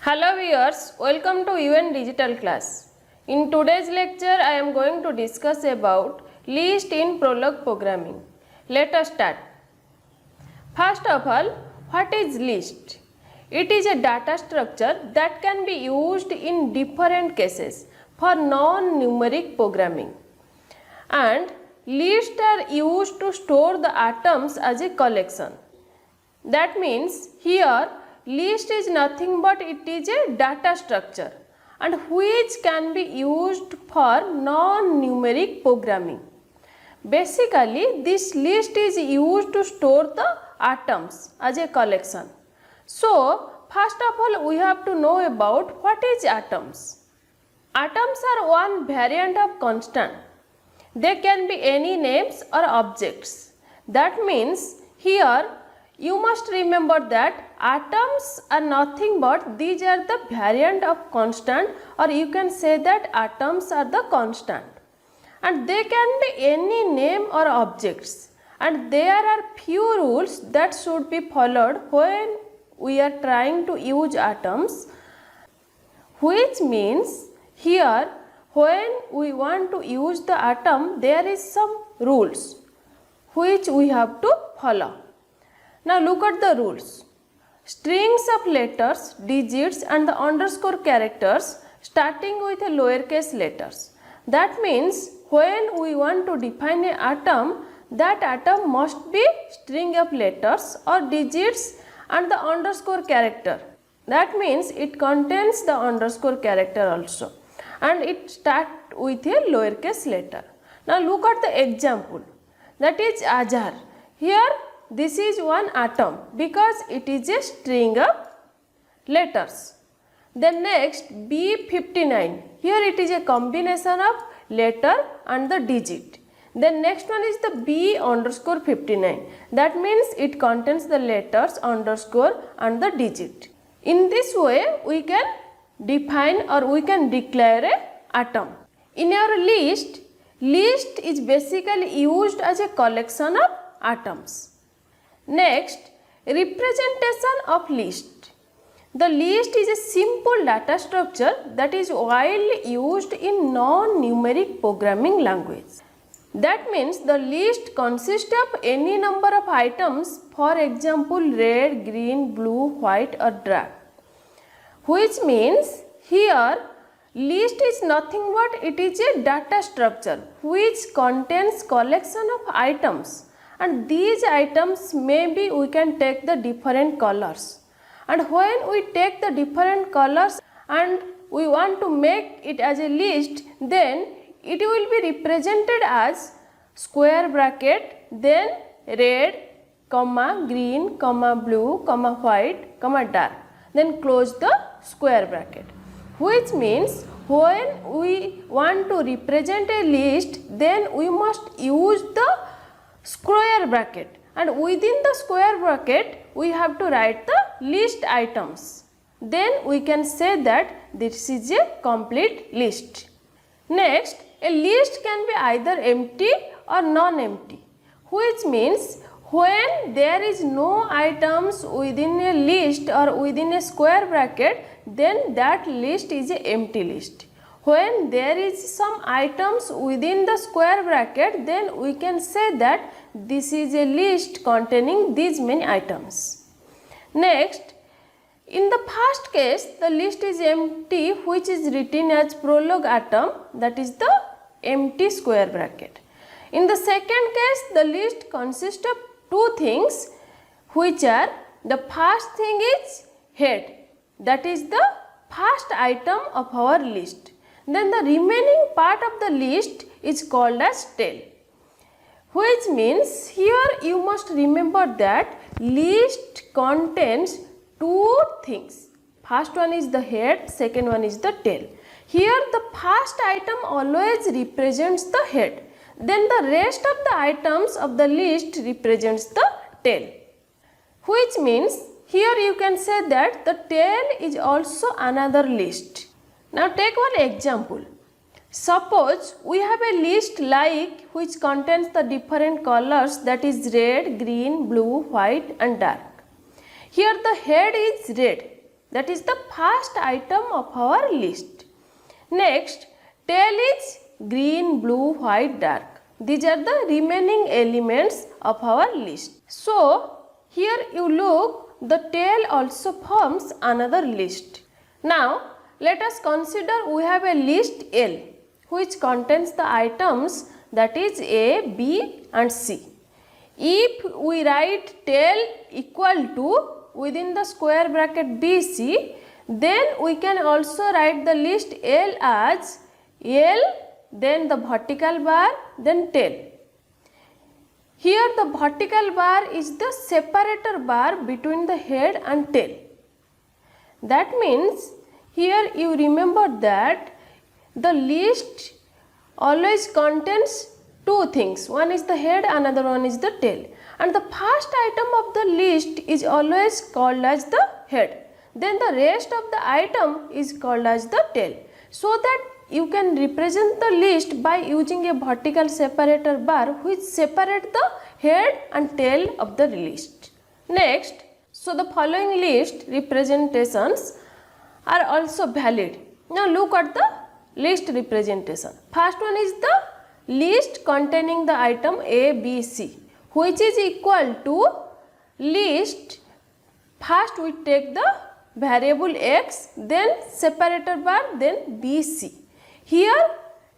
Hello viewers, welcome to UN Digital class. In today's lecture, I am going to discuss about list in Prolog programming. Let us start. First of all, what is list? It is a data structure that can be used in different cases for non-numeric programming. And lists are used to store the items as a collection. That means here list is nothing but it is a data structure and which can be used for non-numeric programming. Basically, this list is used to store the atoms as a collection. So, first of all, we have to know about what is atoms. Atoms are one variant of constant. They can be any names or objects. That means here you must remember that atoms are nothing but these are the variant of constant, or you can say that atoms are the constant. And they can be any name or objects, and there are few rules that should be followed when we are trying to use atoms, which means here when we want to use the atom there is some rules which we have to follow. Now look at the rules. Strings of letters, digits and the underscore characters starting with a lowercase letters. That means when we want to define an atom, that atom must be string of letters or digits and the underscore character. That means it contains the underscore character also, and it starts with a lowercase letter. Now look at the example, that is Azhar. Here this is one atom because it is a string of letters. Then next B59, here it is a combination of letter and the digit. Then next one is the B underscore 59, that means it contains the letters, underscore and the digit. In this way we can define or we can declare a atom. In our list is basically used as a collection of atoms. Next, representation of list. The list is a simple data structure that is widely used in non-numeric programming language. That means the list consists of any number of items, for example red, green, blue, white or dark. Which means here list is nothing but it is a data structure which contains collection of items, and these items maybe we can take the different colors, and when we take the different colors and we want to make it as a list, then it will be represented as square bracket, then red, comma, green, comma, blue, comma, white, comma, dark, then close the square bracket. Which means when we want to represent a list, then we must use the square bracket, and within the square bracket we have to write the list items. Then we can say that this is a complete list. Next, a list can be either empty or non-empty, which means when there is no items within a list or within a square bracket, then that list is an empty list. When there is some items within the square bracket, then we can say that this is a list containing these many items. Next, in the first case the list is empty, which is written as Prolog atom, that is the empty square bracket. In the second case the list consists of two things, which are the first thing is head, that is the first item of our list. Then the remaining part of the list is called as tail, which means here you must remember that list contains two things. First one is the head, second one is the tail. Here the first item always represents the head, then the rest of the items of the list represents the tail, which means here you can say that the tail is also another list. Now take one example. Suppose we have a list like which contains the different colors, that is red, green, blue, white and dark. Here the head is red, that is the first item of our list. Next, tail is green, blue, white, dark. These are the remaining elements of our list. So, here you look, the tail also forms another list. Now, let us consider we have a list L which contains the items that is A, B and C. If we write tail equal to within the square bracket BC, then we can also write the list L as L, then the vertical bar, then tail. Here the vertical bar is the separator bar between the head and tail. That means here you remember that the list always contains two things. One is the head, another one is the tail. And the first item of the list is always called as the head. Then the rest of the item is called as the tail. So that you can represent the list by using a vertical separator bar which separate the head and tail of the list. Next, so the following list representations are also valid. Now look at the list representation. First one is the list containing the item A, B, C, which is equal to list. First we take the variable x, then separator bar, then BC. Here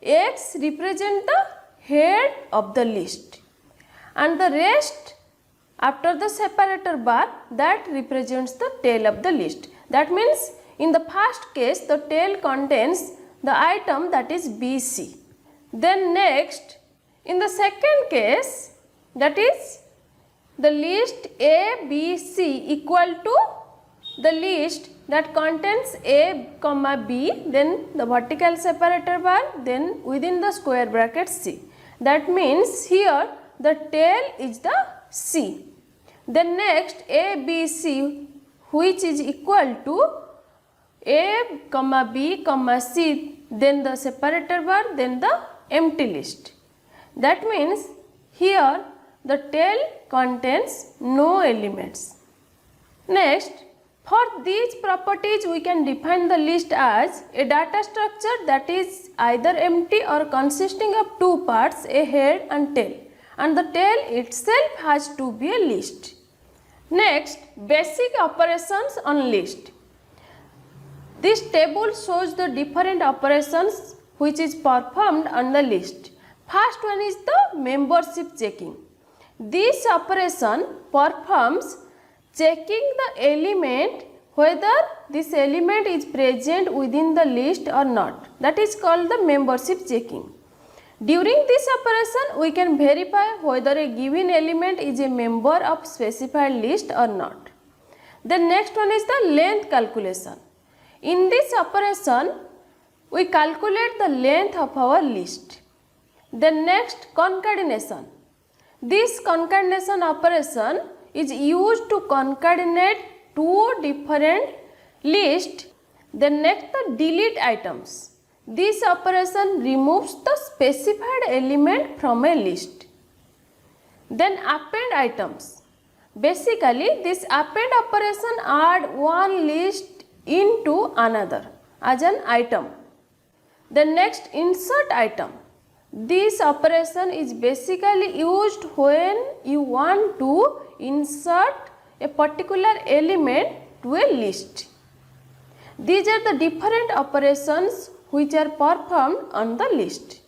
x represent the head of the list and the rest after the separator bar that represents the tail of the list. That means in the first case the tail contains the item that is BC. Then next in the second case, that is the list A, B, C equal to the list that contains A, B, then the vertical separator bar, then within the square bracket C. That means here the tail is the C. Then next A, B, C which is equal to A, B, C, then the separator bar, then the empty list. That means here the tail contains no elements. Next, for these properties we can define the list as a data structure that is either empty or consisting of two parts, a head and tail, and the tail itself has to be a list. Next, basic operations on list. This table shows the different operations which is performed on the list. First one is the membership checking. This operation performs checking the element whether this element is present within the list or not. That is called the membership checking. During this operation we can verify whether a given element is a member of specified list or not. The next one is the length calculation. In this operation we calculate the length of our list. The next, concatenation. This concatenation operation is used to concatenate two different lists. The next, the delete items. This operation removes the specified element from a list. Then append items. Basically this append operation add one list into another as an item. The next, insert item. This operation is basically used when you want to insert a particular element to a list. These are the different operations which are performed on the list.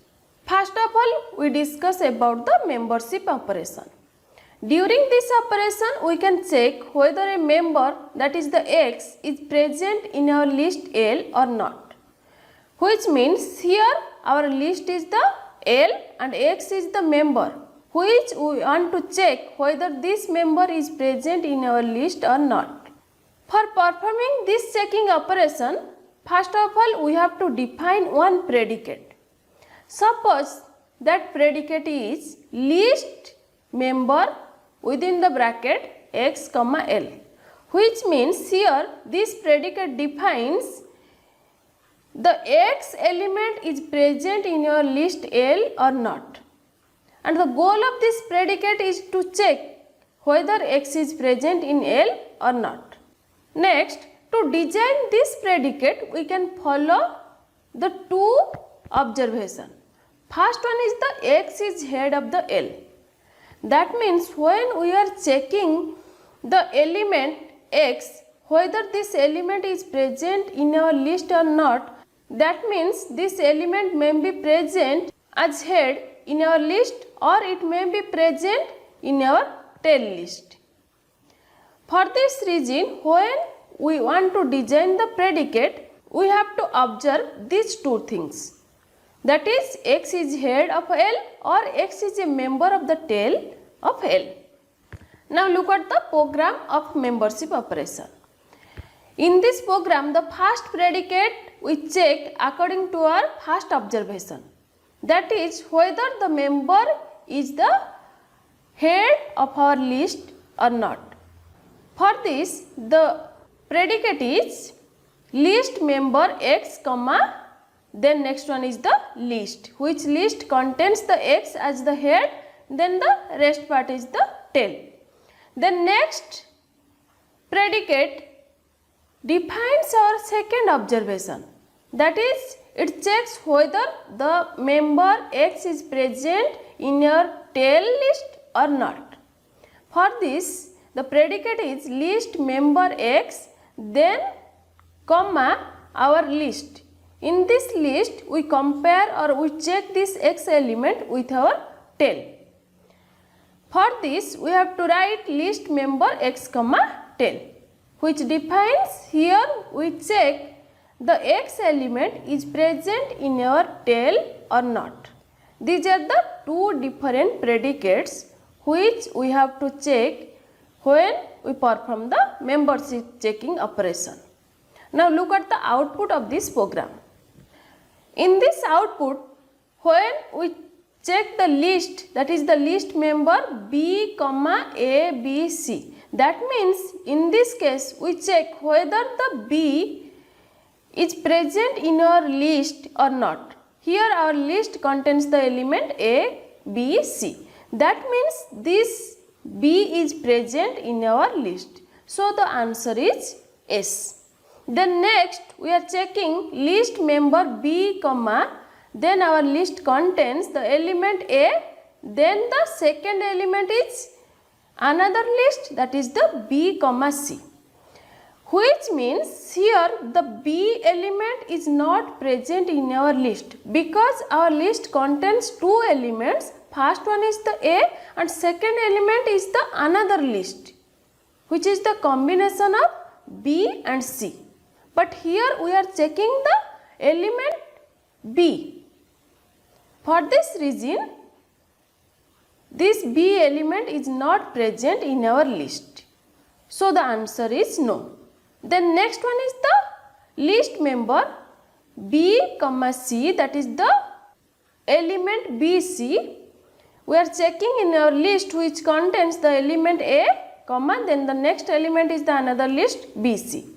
First of all, we discuss about the membership operation. During this operation, we can check whether a member, that is the X, is present in our list L or not. Which means here our list is the L and X is the member, which we want to check whether this member is present in our list or not. For performing this checking operation, first of all we have to define one predicate. Suppose that predicate is list member within the bracket X, L, which means here this predicate defines the X element is present in your list L or not, and the goal of this predicate is to check whether X is present in L or not. Next, To design this predicate, we can follow the two observation. First one is the X is head of the L. That means when we are checking the element X, whether this element is present in our list or not, that means this element may be present as head in our list or it may be present in our tail list. For this reason, when we want to design the predicate, we have to observe these two things. That is, X is head of L or X is a member of the tail of L. Now look at the program of membership operation. In this program, the first predicate we check according to our first observation. That is, whether the member is the head of our list or not. For this, the predicate is list member X comma, then next one is the list, which list contains the X as the head, then the rest part is the tail. Then next predicate defines our second observation. That is, it checks whether the member X is present in your tail list or not. For this, the predicate is list member X, then comma our list. In this list, we compare or we check this X element with our tail. For this, we have to write list member X comma tail, which defines here we check the X element is present in our tail or not. These are the two different predicates which we have to check when we perform the membership checking operation. Now look at the output of this program. In this output, when we check the list, that is the list member B comma A B C, that means in this case we check whether the B is present in our list or not. Here our list contains the element A, B, C. That means this B is present in our list. So the answer is S. Then next we are checking list member B comma, then our list contains the element A, then the second element is another list, that is the B comma C. Which means here the B element is not present in our list because our list contains two elements. First one is the A and second element is the another list, which is the combination of B and C. But here we are checking the element B. For this reason, this B element is not present in our list. So the answer is no. Then next one is the list member B comma C, that is the element BC. We are checking in our list which contains the element A comma, then the next element is the another list BC.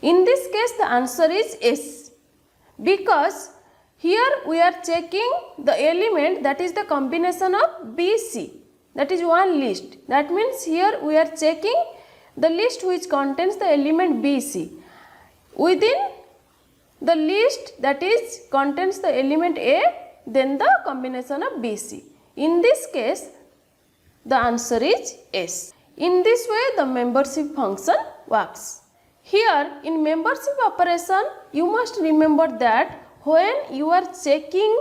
In this case the answer is S, because here we are checking the element that is the combination of BC, that is one list. That means here we are checking the list which contains the element BC. Within the list that is contains the element A, then the combination of BC. In this case the answer is S. In this way the membership function works. Here in membership operation you must remember that when you are checking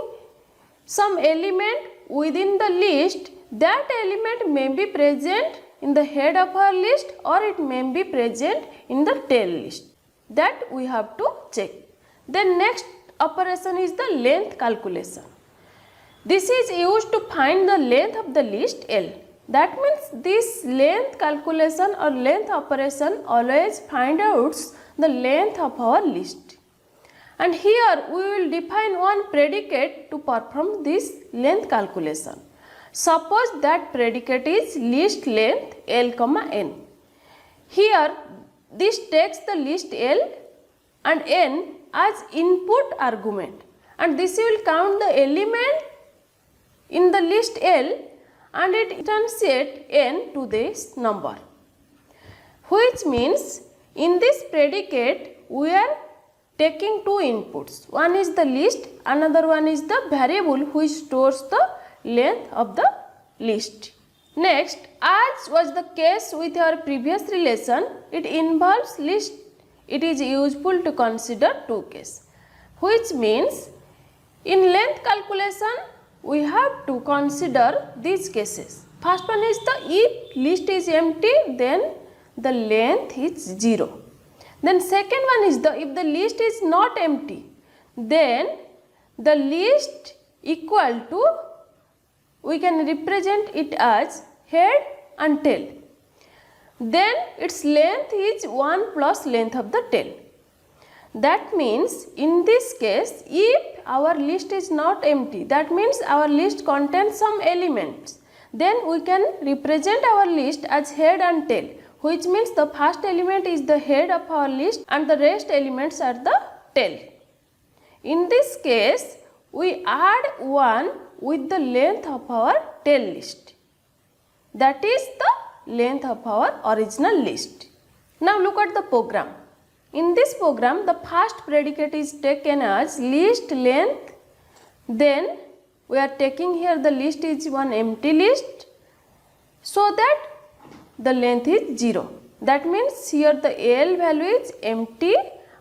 some element within the list, that element may be present in the head of our list or it may be present in the tail list. That we have to check. Then next operation is the length calculation. This is used to find the length of the list L. That means this length calculation or length operation always find out the length of our list. And here we will define one predicate to perform this length calculation. Suppose that predicate is list length L comma N. Here this takes the list L and N as input argument, and this will count the element in the list L and it instantiate N to this number. Which means In this predicate, we are taking two inputs. One is the list, another one is the variable which stores the length of the list. Next, as was the case with our previous relation, it involves list. It is useful to consider two cases, which means in length calculation we have to consider these cases. First one is the if list is empty, then the length is 0. Then second one is the if the list is not empty, then the list equal to, we can represent it as head and tail. Then its length is 1 plus length of the tail. That means in this case, if our list is not empty, that means our list contains some elements, then we can represent our list as head and tail, which means the first element is the head of our list and the rest elements are the tail. In this case, we add 1 with the length of our tail list. That is the length of our original list. Now look at the program. In this program, the first predicate is taken as list length. Then we are taking here the list is one empty list, so that the length is 0. That means here the L value is empty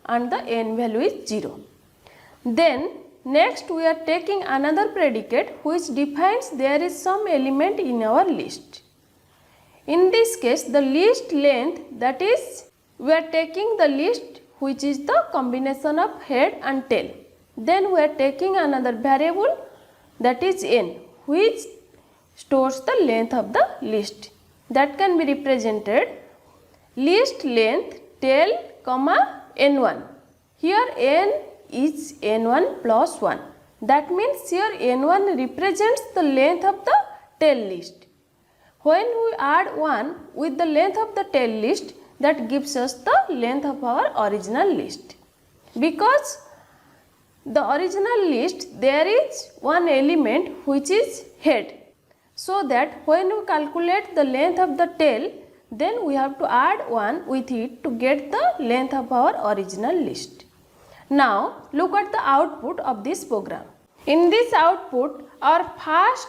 and the N value is 0. Then next we are taking another predicate which defines there is some element in our list. In this case, the list length, that is, we are taking the list which is the combination of head and tail. Then we are taking another variable, that is n, which stores the length of the list. That can be represented list length tail comma n1. Here n is n1 plus 1. That means here n1 represents the length of the tail list. When we add 1 with the length of the tail list, that gives us the length of our original list. Because the original list, there is one element which is head. So that when we calculate the length of the tail, then we have to add 1 with it to get the length of our original list. Now look at the output of this program. In this output, our first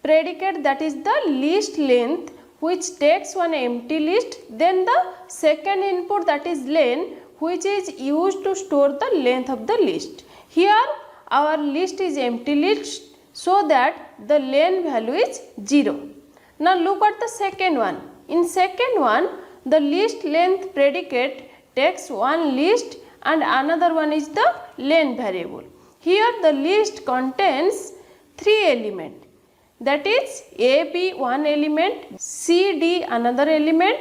predicate, that is the list length, which takes one empty list, then the second input, that is len, which is used to store the length of the list. Here our list is empty list, so that the len value is 0. Now look at the second one. In second one, the list length predicate takes one list and another one is the len variable. Here the list contains 3 elements. That is A, B one element, C, D another element,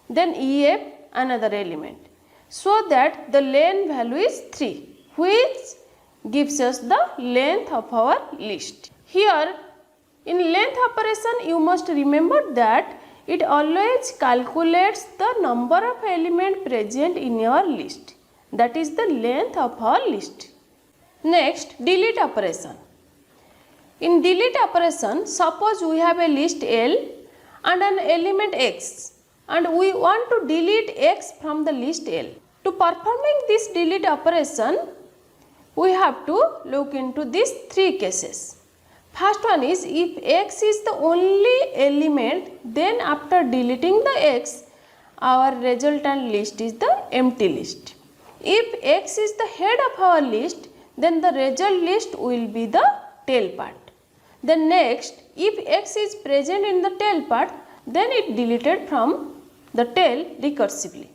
then E, F another element. So that the len value is 3, which gives us the length of our list. Here in length operation, you must remember that it always calculates the number of elements present in your list. That is the length of our list. Next, delete operation. In delete operation, suppose we have a list L and an element X and we want to delete X from the list L. To performing this delete operation, we have to look into these 3 cases. First one is if X is the only element, then after deleting the X, our resultant list is the empty list. If X is the head of our list, then the result list will be the tail part. Then next, if X is present in the tail part, then it deleted from the tail recursively.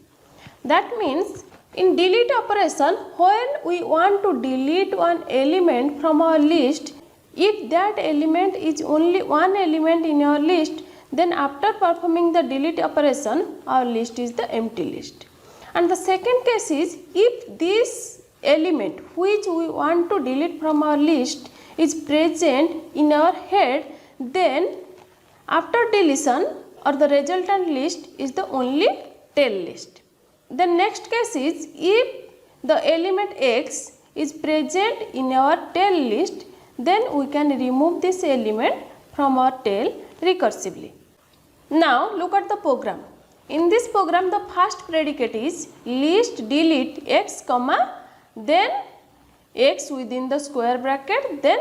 That means in delete operation, when we want to delete one element from our list, if that element is only one element in your list, then after performing the delete operation, our list is the empty list. And the second case is if this element which we want to delete from our list is present in our head, then after deletion or the resultant list is the only tail list. The next case is if the element X is present in our tail list, then we can remove this element from our tail recursively. Now look at the program. In this program, the first predicate is list delete x comma then x within the square bracket then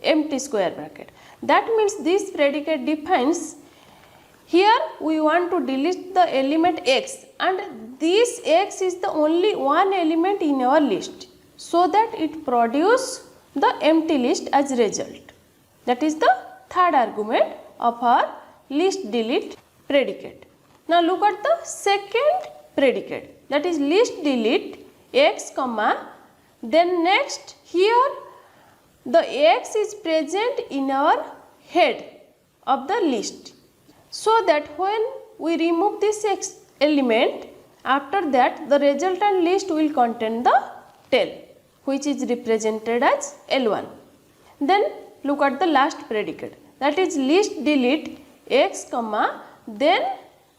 empty square bracket. That means this predicate defines here we want to delete the element x and this x is the only one element in our list, so that it produces the empty list as result. That is the third argument of our list delete predicate. Now look at the second predicate, that is list delete x comma then next here the x is present in our head of the list, so that when we remove this x element, after that the resultant list will contain the tail, which is represented as L1. Then look at the last predicate, that is list delete x comma then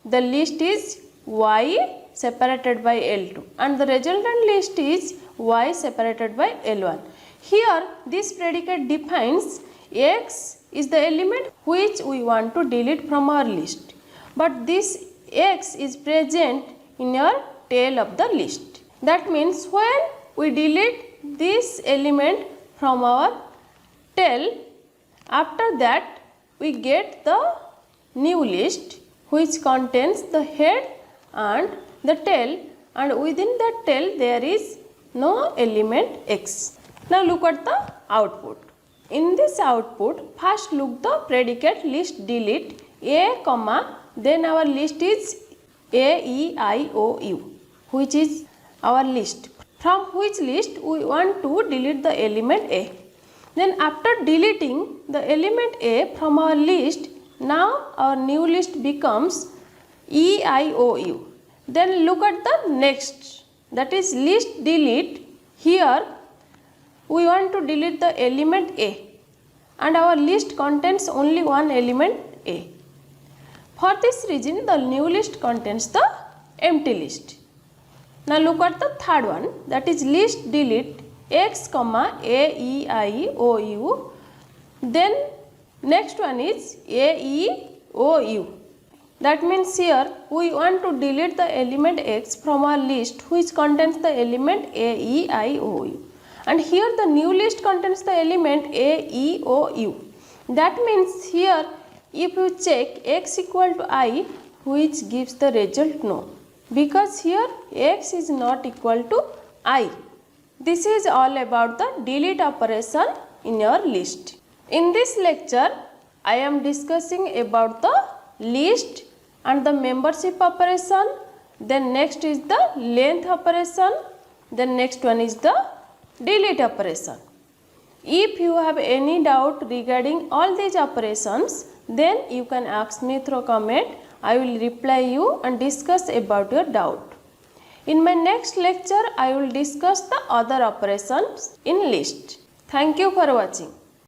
the list is y separated by L2 and the resultant list is y separated by L1. Here this predicate defines x is the element which we want to delete from our list, but this x is present in our tail of the list. That means when we delete this element from our tail, after that we get the new list which contains the head and the tail, and within that tail there is no element x. Now look at the output. In this output, first look the predicate list delete a comma then our list is a, e, I, o, u, which is our list, from which list we want to delete the element a. Then after deleting the element a from our list, now our new list becomes e, I, o, u. Then look at the next, that is list delete. Here we want to delete the element a and our list contains only one element a. For this reason the new list contains the empty list. Now look at the third one, that is list delete x comma a, e, I, o, u. Then next one is a, e, o, u. That means here we want to delete the element x from our list which contains the element a, e, I, o, u. And here the new list contains the element a, e, o, u. That means here if you check x equal to I, which gives the result no, because here x is not equal to I. This is all about the delete operation in your list. In this lecture I am discussing about the list and the membership operation, then next is the length operation, then next one is the delete operation. If you have any doubt regarding all these operations, then you can ask me through comment. I will reply you and discuss about your doubt. In my next lecture, I will discuss the other operations in list. Thank you for watching.